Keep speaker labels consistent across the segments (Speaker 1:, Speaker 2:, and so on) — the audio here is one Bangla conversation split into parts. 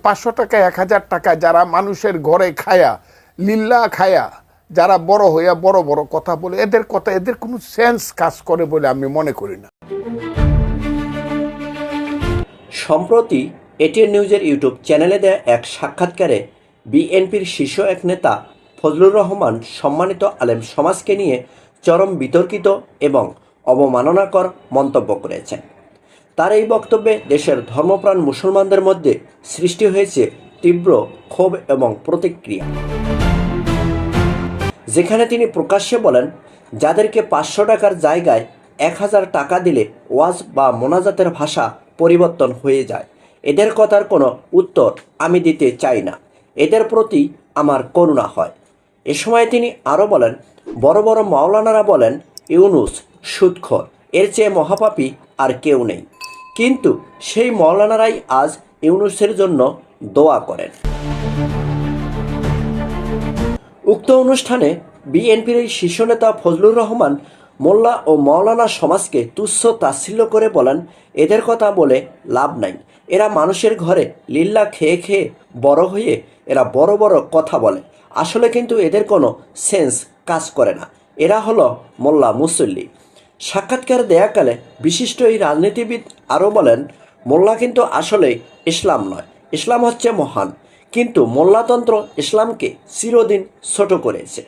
Speaker 1: 500 টাকা 1000 টাকা যারা মানুষের ঘরে খায়া লিল্লা খায়া যারা বড় হইয়া বড় বড় কথা বলে, এদের কোনো সেন্স কাজ করে বলে আমি মনে করি না।
Speaker 2: সম্প্রতি এটিএন নিউজের ইউটিউব চ্যানেলে দেয়া এক সাক্ষাৎকারে বিএনপির শীর্ষ এক নেতা ফজলুর রহমান সম্মানিত আলেম সমাজকে নিয়ে চরম বিতর্কিত এবং অবমাননাকর মন্তব্য করেছেন। তার এই বক্তব্যে দেশের ধর্মপ্রাণ মুসলমানদের মধ্যে সৃষ্টি হয়েছে তীব্র ক্ষোভ এবং প্রতিক্রিয়া, যেখানে তিনি প্রকাশ্যে বলেন, যাদেরকে 500 টাকার জায়গায় 1000 টাকা দিলে ওয়াজ বা মোনাজাতের ভাষা পরিবর্তন হয়ে যায়, এদের কথার কোনো উত্তর আমি দিতে চাই না, এদের প্রতি আমার করুণা হয়। এ সময় তিনি আরও বলেন, বড় বড় মাওলানারা বলেন ইউনুস সুদখোর, এর চেয়ে মহাপাপী আর কেউ নেই, কিন্তু সেই মাওলানারাই আজ ইউনুসের জন্য দোয়া করেন। উক্ত অনুষ্ঠানে বিএনপির এই শীর্ষ নেতা ফজলুর রহমান মোল্লা ও মাওলানা সমাজকে তুচ্ছ তাচ্ছিল্য করে বলেন, এদের কথা বলে লাভ নাই, এরা মানুষের ঘরে লিল্লা খেয়ে খেয়ে বড় হয়ে এরা বড় বড় কথা বলে, আসলে কিন্তু এদের কোনো সেন্স কাজ করে না, এরা হলো মোল্লা মুসল্লি। সাক্ষাৎকার দেয়াকালে বিশিষ্ট এই রাজনীতিবিদ আরও বলেন, মোল্লা কিন্তু আসলে ইসলাম নয়, ইসলাম হচ্ছে মহান, কিন্তু মোল্লাতন্ত্র ইসলামকে চিরদিন ছোট করেছে।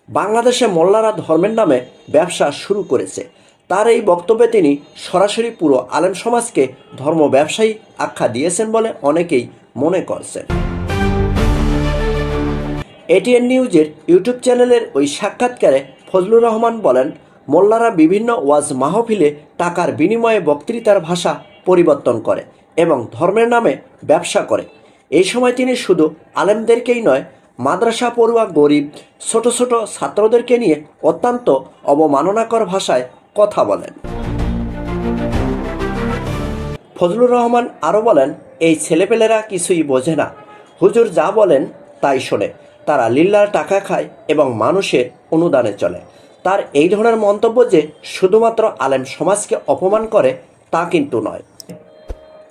Speaker 2: বাংলাদেশে মোল্লারা ধর্মের নামে ব্যবসা শুরু করেছে। তার এই বক্তব্যে তিনি সরাসরি পুরো আলেম সমাজকে ধর্ম ব্যবসায়ী আখ্যা দিয়েছেন বলে অনেকেই মনে করছেন। এটিএন নিউজের ইউটিউব চ্যানেলের ওই সাক্ষাৎকারে ফজলুর রহমান বলেন, মোল্লারা বিভিন্ন ওয়াজ মাহফিলে টাকার বিনিময়ে বক্তৃতার ভাষা পরিবর্তন করে এবং ধর্মের নামে ব্যবসা করে। এই সময় তিনি শুধু আলেমদেরকেই নয়, মাদ্রাসা পড়ুয়া গরিব ছোট ছোট ছাত্রদেরকে নিয়ে অত্যন্ত অবমাননাকর ভাষায় কথা বলেন। ফজলুর রহমান আরও বলেন, এই ছেলেপেলেরা কিছুই বোঝে না, হুজুর যা বলেন তাই শোনে, তারা লিল্লার টাকা খায় এবং মানুষের অনুদানে চলে। তার এই ধরনের মন্তব্য যে শুধুমাত্র আলেম সমাজকে অপমান করে তা কিন্তু নয়।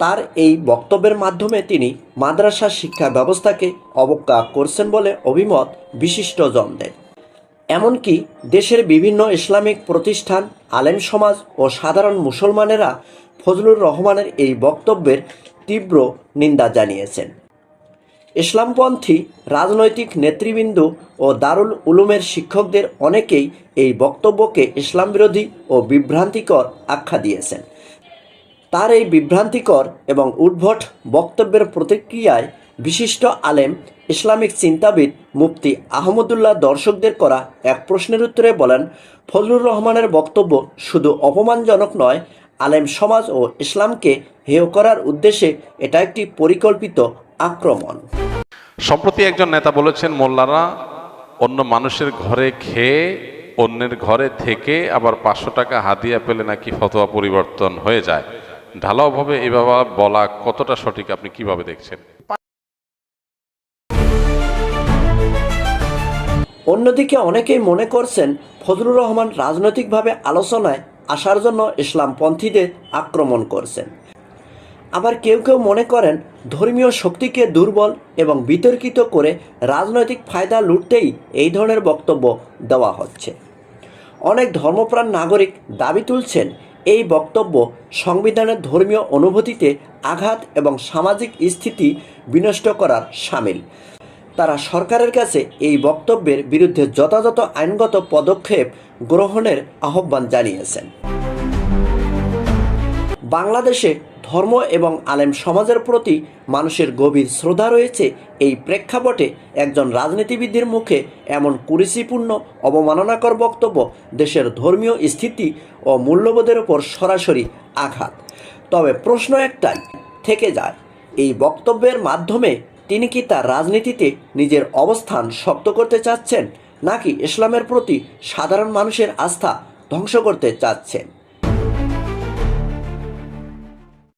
Speaker 2: তার এই বক্তব্যের মাধ্যমে তিনি মাদ্রাসা শিক্ষা ব্যবস্থাকে অবজ্ঞা করছেন বলে অভিমত বিশিষ্টজনদের। এমনকি দেশের বিভিন্ন ইসলামিক প্রতিষ্ঠান, আলেম সমাজ ও সাধারণ মুসলমানেরা ফজলুর রহমানের এই বক্তব্যের তীব্র নিন্দা জানিয়েছেন। ইসলামপন্থী রাজনৈতিক নেতৃবৃন্দ ও দারুল উলুমের শিক্ষকদের অনেকেই এই বক্তব্যকে ইসলাম বিরোধী ও বিভ্রান্তিকর আখ্যা দিয়েছেন। তার এই বিভ্রান্তিকর এবং উদ্ভট বক্তব্যের প্রতিক্রিয়ায় বিশিষ্ট আলেম ইসলামিক চিন্তাবিদ মুফতি আহমদুল্লাহ দর্শকদের করা এক প্রশ্নের উত্তরে বলেন, ফজলুর রহমানের বক্তব্য শুধু অপমানজনক নয়, আলেম সমাজ ও ইসলামকে হেয় করার উদ্দেশ্যে এটা একটি পরিকল্পিত আক্রমণ।
Speaker 3: সম্প্রতি একজন নেতা বলেছেন, মোল্লারা অন্য মানুষের ঘরে খেয়ে অন্যের ঘরে থেকে আবার 500 টাকা হাদিয়া পেলে নাকি ফতোয়া পরিবর্তন হয়ে যায়। ঢালাওভাবে এভাবে বলা কতটা সঠিক, আপনি কিভাবে দেখছেন?
Speaker 2: অন্যদিকে অনেকেই মনে করছেন ফজলুর রহমান রাজনৈতিকভাবে আলোচনায় আসার জন্য ইসলামপন্থীদের আক্রমণ করছেন। আবার কেউ কেউ মনে করেন ধর্মীয় শক্তিকে দুর্বল এবং বিতর্কিত করে রাজনৈতিক ফায়দা লুটতেই এই ধরনের বক্তব্য দেওয়া হচ্ছে। অনেক ধর্মপ্রাণ নাগরিক দাবি তুলছেন এই বক্তব্য সংবিধানের ধর্মীয় অনুভূতিতে আঘাত এবং সামাজিক স্থিতি বিনষ্ট করার শামিল। তারা সরকারের কাছে এই বক্তব্যের বিরুদ্ধে যথাযথ আইনগত পদক্ষেপ গ্রহণের আহ্বান জানিয়েছেন। বাংলাদেশে ধর্ম এবং আলেম সমাজের প্রতি মানুষের গভীর শ্রদ্ধা রয়েছে। এই প্রেক্ষাপটে একজন রাজনীতিবিদের মুখে এমন কুরুচিপূর্ণ অবমাননাকর বক্তব্য দেশের ধর্মীয় স্থিতি ও মূল্যবোধের ওপর সরাসরি আঘাত। তবে প্রশ্ন একটাই থেকে যায়, এই বক্তব্যের মাধ্যমে তিনি কি তার রাজনীতিতে নিজের অবস্থান শক্ত করতে চাচ্ছেন, নাকি ইসলামের প্রতি সাধারণ মানুষের আস্থা ধ্বংস করতে চাচ্ছেন?